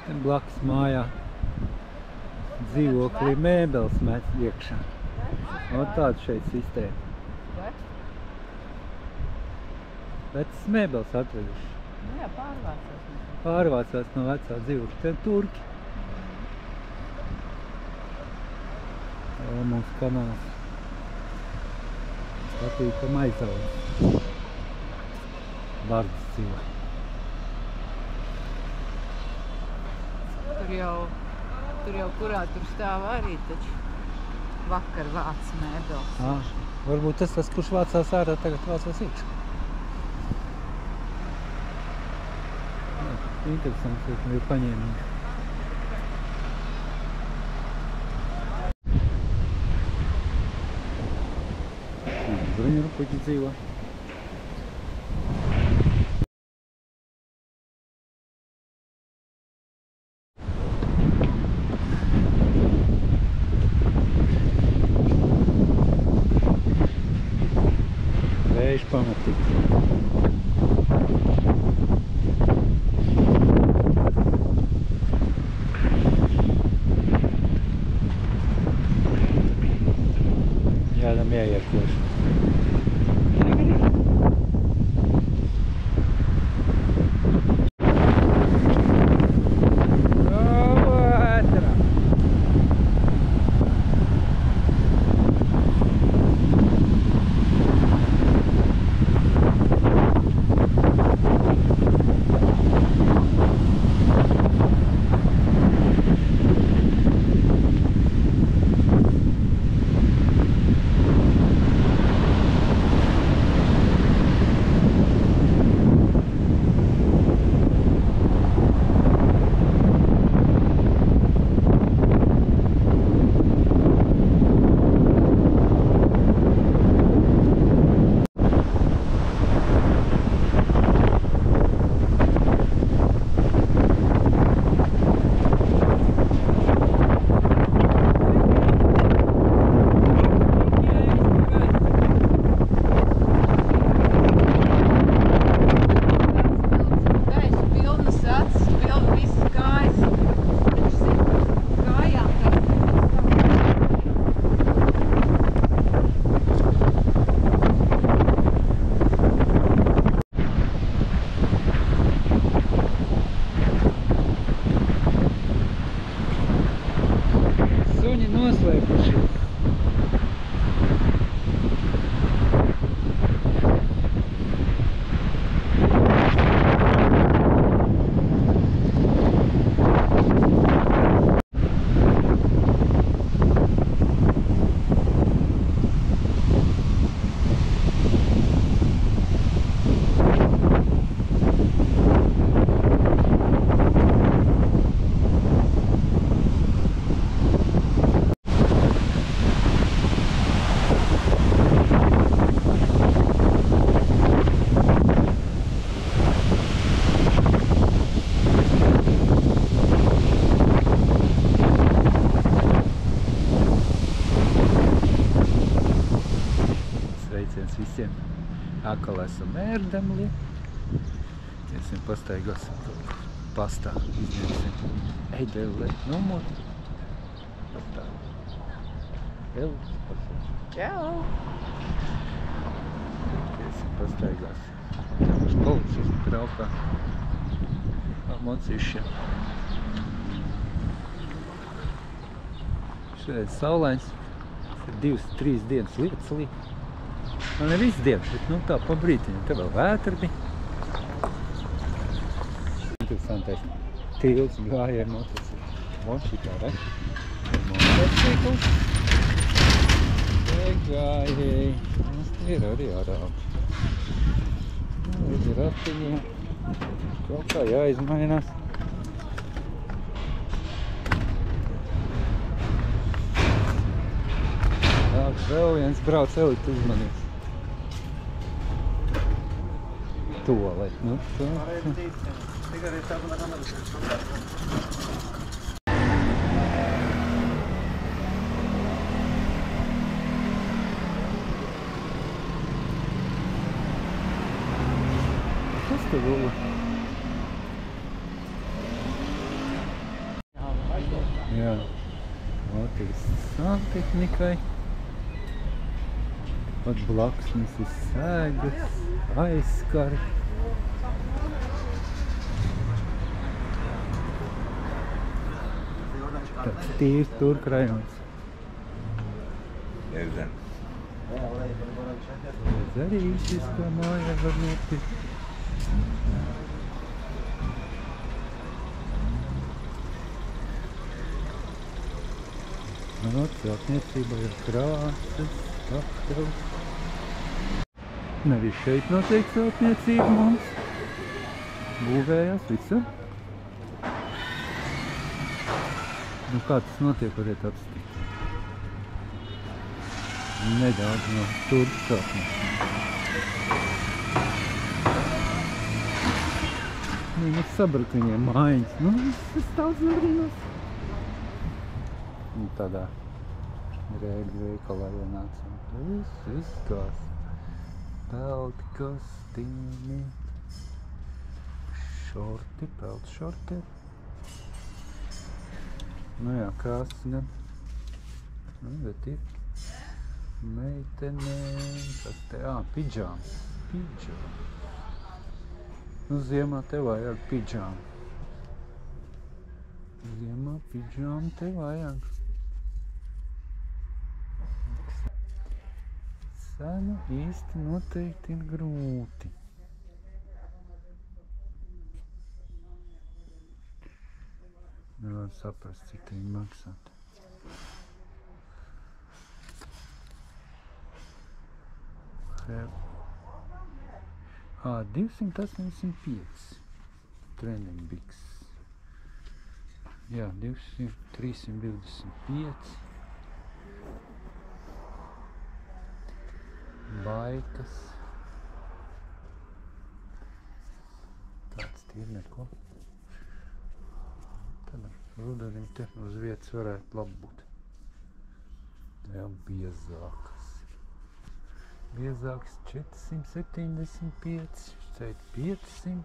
Blakus mājā dzīvoklī mēbeles met iekšā. Un tāda šeit sistēma. Vecas mēbeles atveduši. Nu jā, pārvācās. Pārvācās no vecā dzīvokļa. Te turki. O, mums kanāls. Patīkam aizaugs. Bardas dzīvo. Tur jau kurā tur stāv arī taču vakar vāc mēbeles. Varbūt tas, kurš vācās ārā, tagad vācās iekšā. Interesanti, ka ir paņēmīgi. Bruņuru puķi dzīvo. Vējš pamatīgs. Jādam jāiekoši. Visiem atkal esam Ērdemlī. Iesim pastaigāsim pastā, izņemsim Eidele numuru. Pastā. Elvis pastā. Čau! Iesim pastaigāsim. Tā mums policisti braukā ar mocīšiem. Šeit saulains. Ir 2-3 dienas lietas līdz. Man ir viss dienas, bet nu tā pa brītiņu. Te vēl vētra bija. Interesantais tils gāja ar motociklu. Mošikā, re? Motociklu. Te gājēji. Mums ir arī arābi. Redz ir ratiņiem. Kaut kā jāizmainās. Vēl viens brauc elikt uzmanības. Tuolet, nu tā. Kas te gula? santehnikai. Pat blakus mums ir sēgas, aizskari. Tāds tīrs turku rajons. Zarīšas, ko mājā var nopirkt. Celtniecība ir krāsas, aptevs. Arī šeit notiek celtniecība mums. Būvējās visur. Nu, kā tas notiek, variet apstīt. Nedaudz no turku celtniecības. Nu, sabrak viņiem mājiņas. Nu, es daudz nebrīnos. Un tādā rēļu veikalā ienācam. Viss tās pelti, kostīmi, šorti, pelti šorti. Nu jā, krāsas gan. Nu, bet ir meitenēm, kas te, pidžāms. Nu, ziemā te vajag pidžāmu. Ziemā pidžāmu te vajag. Cenu īsti noteikti ir grūti. Nevar saprast, cik te viņi maksāt. 285 treniņbiks. Jā, 325. Baikas. Tāds tīri neko. Tad rudenim te uz vietas varētu labi būt. Jā, biezākas. Biezāks 475, šeit 500.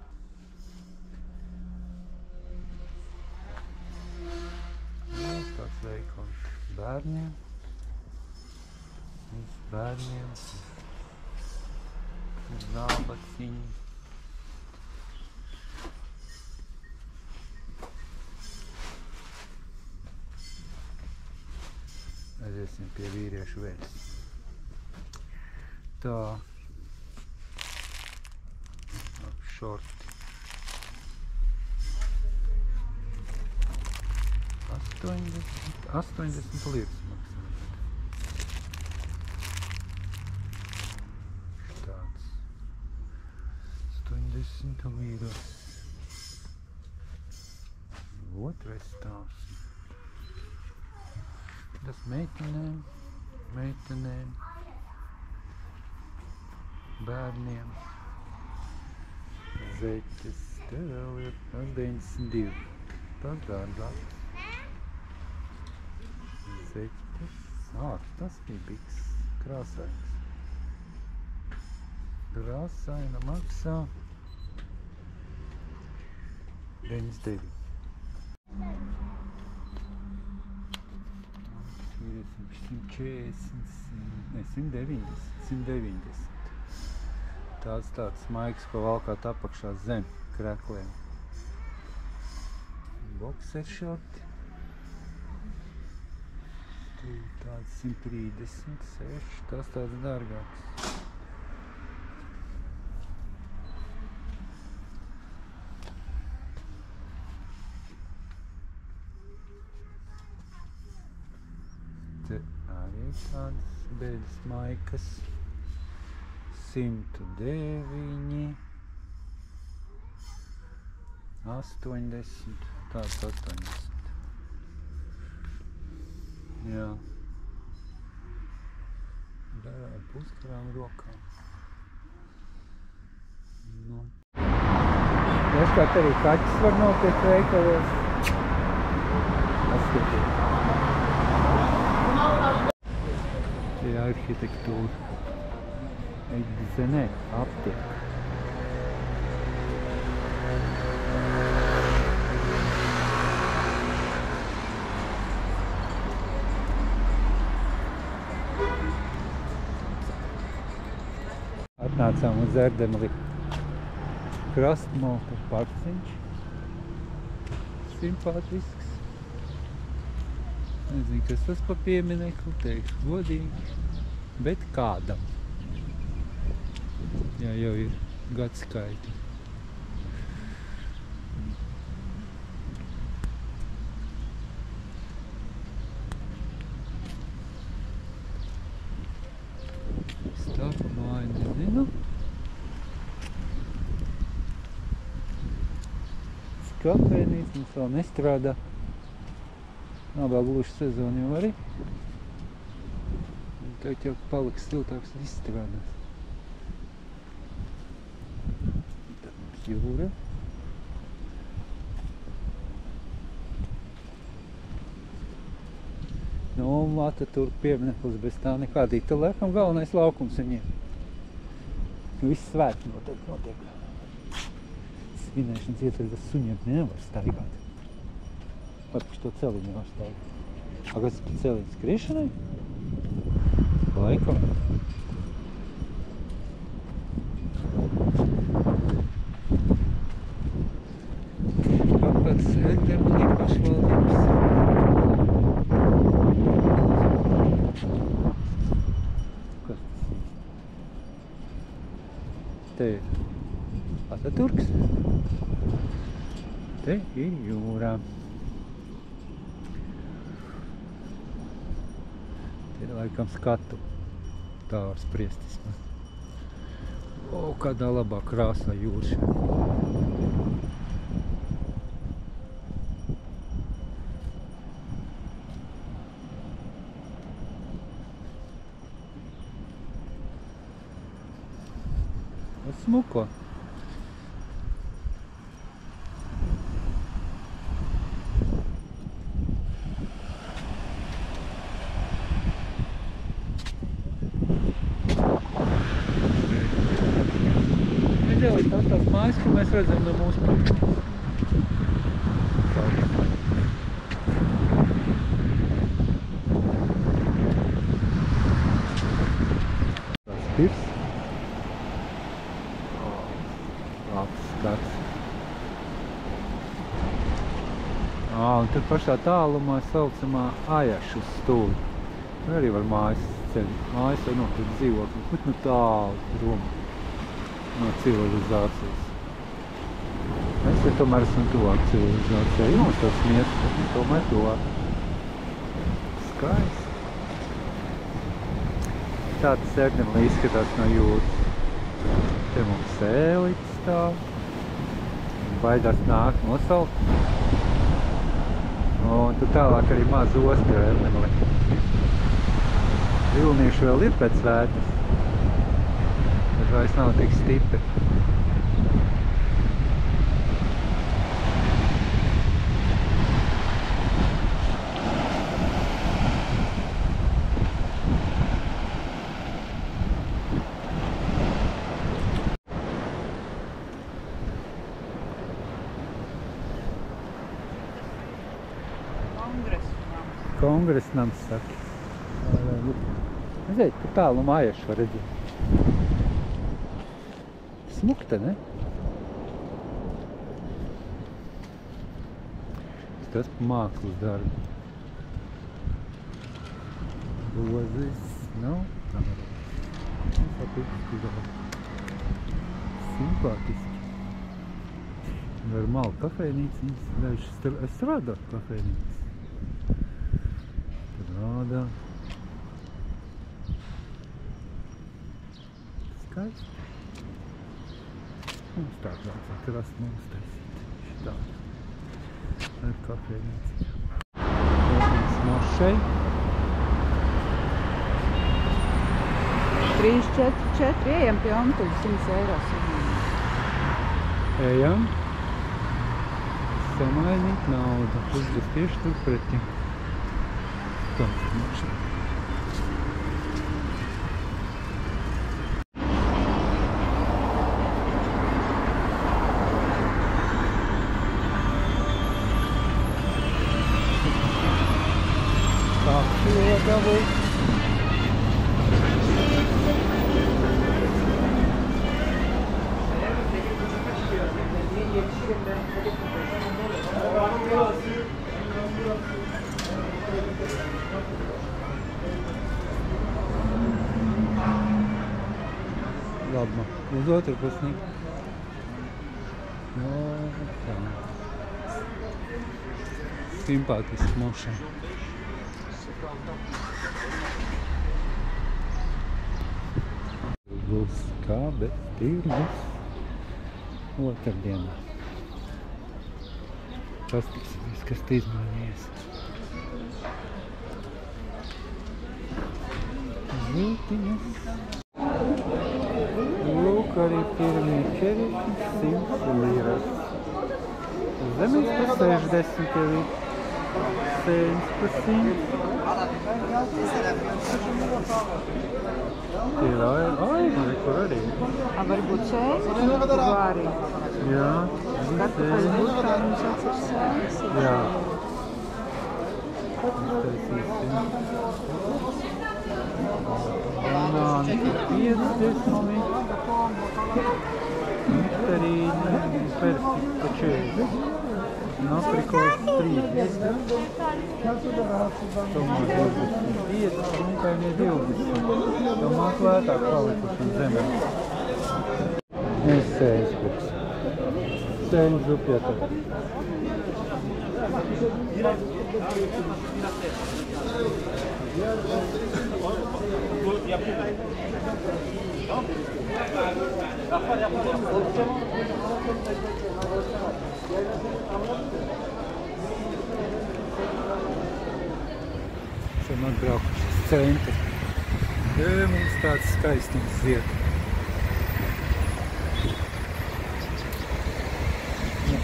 Tāds veikals bērniem. Bērniem. Zābaciņi. Aiziesim pie vīriešu vēļas. Tā. Šorti. 80 lietas maksā. Tāds. 80 vīros. Otrais stāvs. Tas meitenēm, bērniem. Zeķes, te vēl ir 92. Tas dārgāks. Zeķes, tas bija biks, krāsains. Krāsaina maksā 99. 190. Tāds maigs, ko valkāt apakšā zem krekliem. Bokseršorti. Tāds 136, tas tāds dārgāks. Te arī tādas beļas maikas. 109, 80, tāds 80. Jā. Ar puskarām rokām. Nu. Dažkārt arī kaķis var nopirkt veikalos. Paskatīt. Tie arhitektūra. Zenē, aptiek. Atnācām uz Zerdemli krastmalta parciņš. Simpātisks. Nezinu, kas tas pa pieminekli, teikšu godīgi, bet kādam. Jā, jau ir gadskaiti. Stāpa māja, nezinu. Kafejnīca mums vēl nestrādā. Nav vēl gluži sezona jau arī. Tagad jau paliks siltāks un izstrādās. Tad mums jūra. Nu, Ataturka piemineklis bez tā nekādīgi. Te laikam galvenais laukums viņiem. Viss svētki notiek. Svinēšanas ietveļas suņiem nevar staigāt. Pat to celiņu nevar staigāt. A, kas pa celiņu skriešanai? Laikam. Kāpēc Zerdemlī pašvaldības? Kas tas ir? Te ir Ataturks. Te ir jūrā. Te ir laikam skatu. Tā var spriest vismaz. O, kādā labā krāsā jūra šeit. Smuko. Redziet, tās mājas, ko mēs redzam no mūsu puses. Tāds pirs. Skats. Un tad pašā tālumā saucamā Ajašu stūri. Tur arī var mājas ceļi. Mājas vai nopirkt dzīvokli, bet nu tālu prom no civilizācijas. Mēs te tomēr esam tuvāk civilizācijai. Mums tāds miests, bet tomēr tuvāk. Skaisti. Tāds Zerdemlī izskatās no jūras. Te mums sēlītis stāv. Baidās nāk nosaukt. Un tad tālāk arī maz osti Zerdemlī. Vilnieši vēl ir pēc vētras, bet vairs nav tik stipri. Kongresa nams saka. Redziet, tur tālu mājašu var redzēt. Smukta, ne? Tas pa mākslas darbu. Rozes nav. Simpātiski. Normāli kafejnīciņas. Daži strādā kafejnīcas. Rādā. Skaisti. Mums tāds atrast mums taisīt. Šitā. Ar kafejnīci. Protams, mošai. 3, 4, 4. Ejam pie Ontuļa 100 eiro saņēmām. Ejam. Samainīt naudu. Tas būs tieši tur pretī. Konfirmācija. Tāpši dabūt. laba. Uz otru pusi. No, tā. Simpātiski mašana. Būs kā bez tirgus otrdienā. Tas tiks viss, kas izmainījies. Zītiņas. Lūk, arī pirmie čeriši 100 liras. Zemes par 60 jau ir. Sēnes par 100. Ir aina, kur arī. Varbūt sēnes, tur arī. Jā, Kartupeļu burkāniņš atcer sēnes. jā. Iztaisīsim. Banāni par 50. Nektarīni, perfekti pa 40. Un aprikos 30. Tomāti 25, punkainie 20. Tomāti lētāk palikuši un zemē. Es sēnes puks. Sēnes upjata. Esam atbraukuši uz centru. Mums tāds skaistums zied.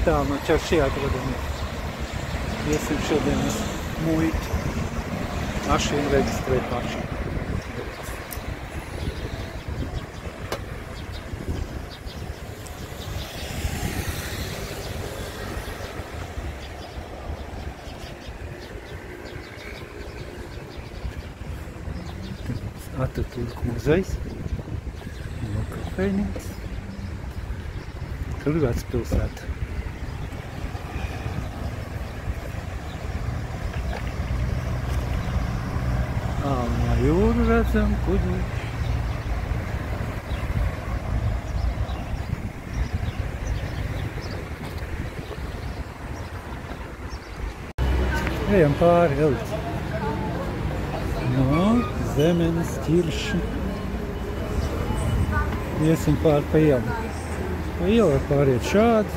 Tā no Čaršī atrodamies. Iesim šodien uz muitu. Mašīnu reģistrēt paši. Atatürk muzejs. Kafejnīca. Tur vecpilsēta. No jūru redzam kuģīši. Ejam pāri Elici. No, zemenes, ķirši. Iesim pāri pa ielu. Pa ielu var pāriet šādi.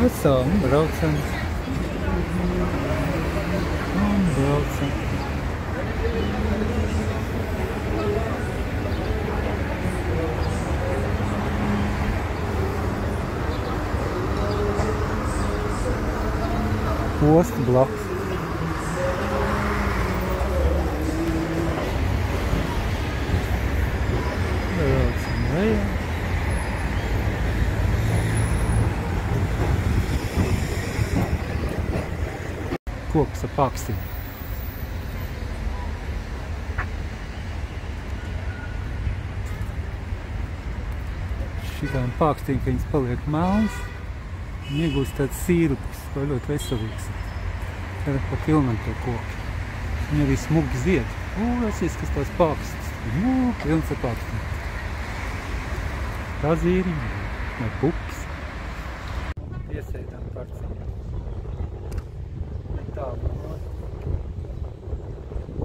Atstāv un braucam. Un braucam. Osta blakus. Braucam lejā. Koks ar pakstiem. Šitām pakstiem, ka viņas paliek melnas, un iegūst tāds sīrupus, ko ļoti veselīgs. Tad pa pilnam to koku. Viņi arī smugi zied. Esies, kas tās pakstas. Pilns ar pakstiem. Tā zīriņa vai pupis. Piesēdām parciņā. Tā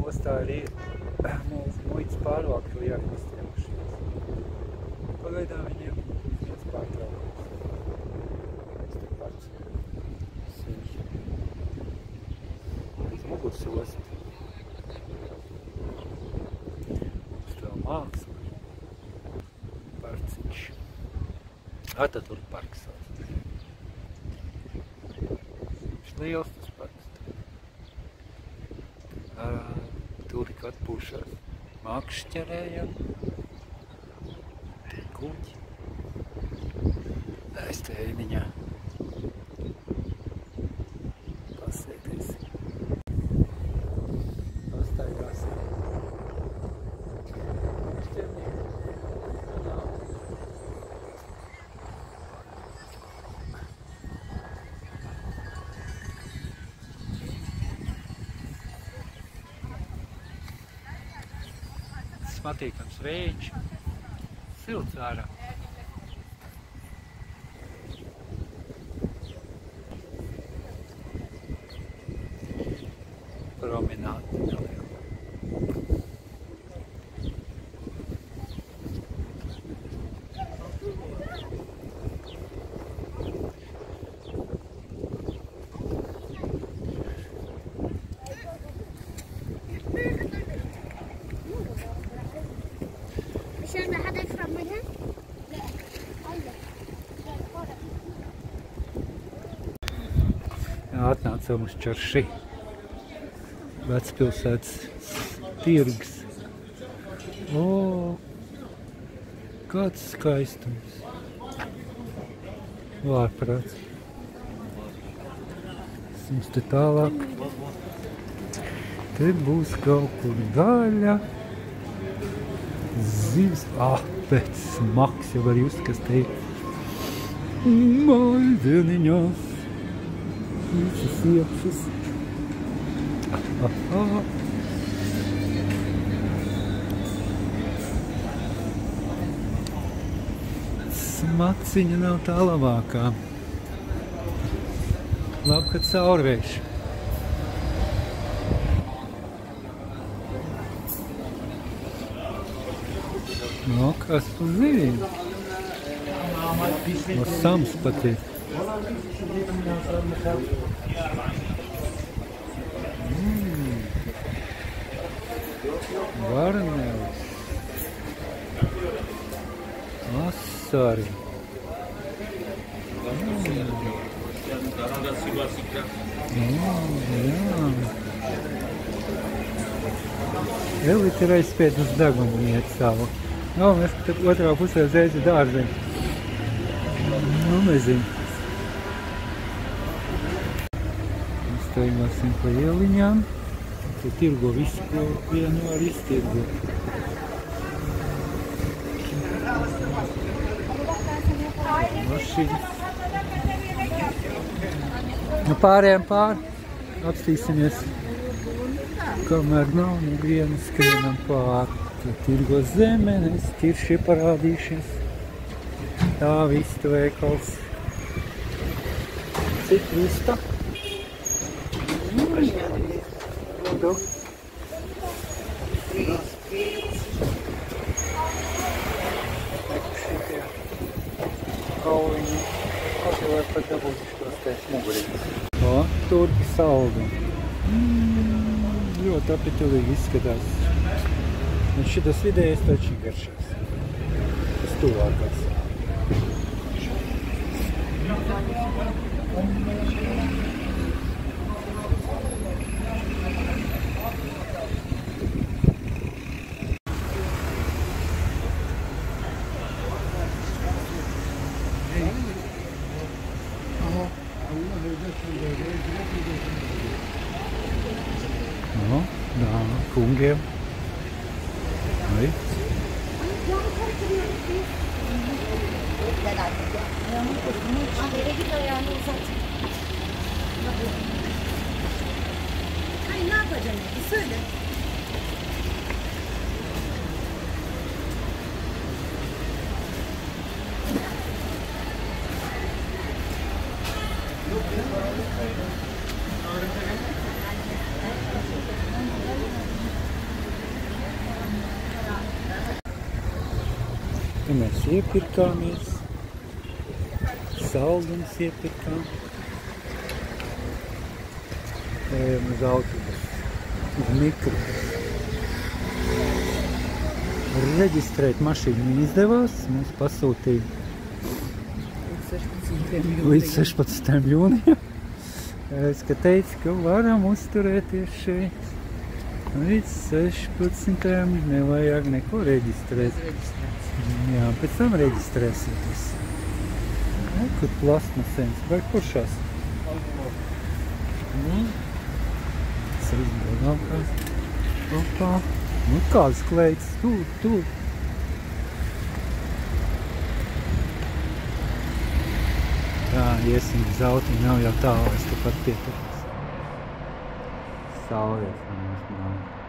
ostā arī mūsu muitas pārvākli jāreģistrējušies. Pagaidā viņiem viens pārtraukums. Es te pats sēžu. Līdz muguras osti. Uz to mākslu. Parciņš. Atatürk parks sauc. Viņš liels tas parks. Turi atpūšās. Makšķerējam. Kuģi. Es te einiņā. Pasēdēsim. Pastaigāsim. Patīkams vējš. silts ārā. Promenāde neliela. Atnācām uz Čarši, Vecpilsētas tirgs. O, kāds skaistums. Vārprāts. Mums te tālāk. Te būs kaut kur gaļa. Zivs. Pēc smags jau var just, kas te ir. Maļdieniņās. Visas iekšas. Smaciņa nav tā labākā. Labi, kad caurvējš. No, kas tu zini? No sams pat ir. Varnelis. Asari. Jā. Elite ir aizspied uz degumu iet savu. Mēs tad otrā pusē uzreiz ir dārzeņi. Nezinu. Mēs staigāsim pa ieliņām. Te tirgo visu, ko vienu var iztirgot. Mašīnas. Pārējām apstīsimies. Kamēr nav neviena skrienam pāri. Tirgo zemenes, tiršie parādījušies. Tā vistu veikals. Citrusta. Kauliņi. Atvēlēt pat dabūt šos tēs mugurītes. Turki saldu. Ļoti apetulīgi izskatās. Un šitas vidējais taču garšās. Tas tuvākās. No, da, kungiem. Aí. Hayır, ne yapacaksın? Söyle. Mēs iepirkāmies, saldumus iepirkām, ejam uz autobusu, uz mikru. Reģistrēt mašīnu izdevās, mums pasūtīja līdz 16. jūnijam. Es teicu, ka varam uzturēties šeit līdz 16. nevajag neko reģistrēt. Jā, pēc tam reģistrēsieties. Kur plasmasēns, vai kuršās? Tas ir izbildākās. Opā. Kāds kleids, tur. Tā, iesim uz autiņu, nav jau tālu, es tepat pieturos. Saulēs, mums nav.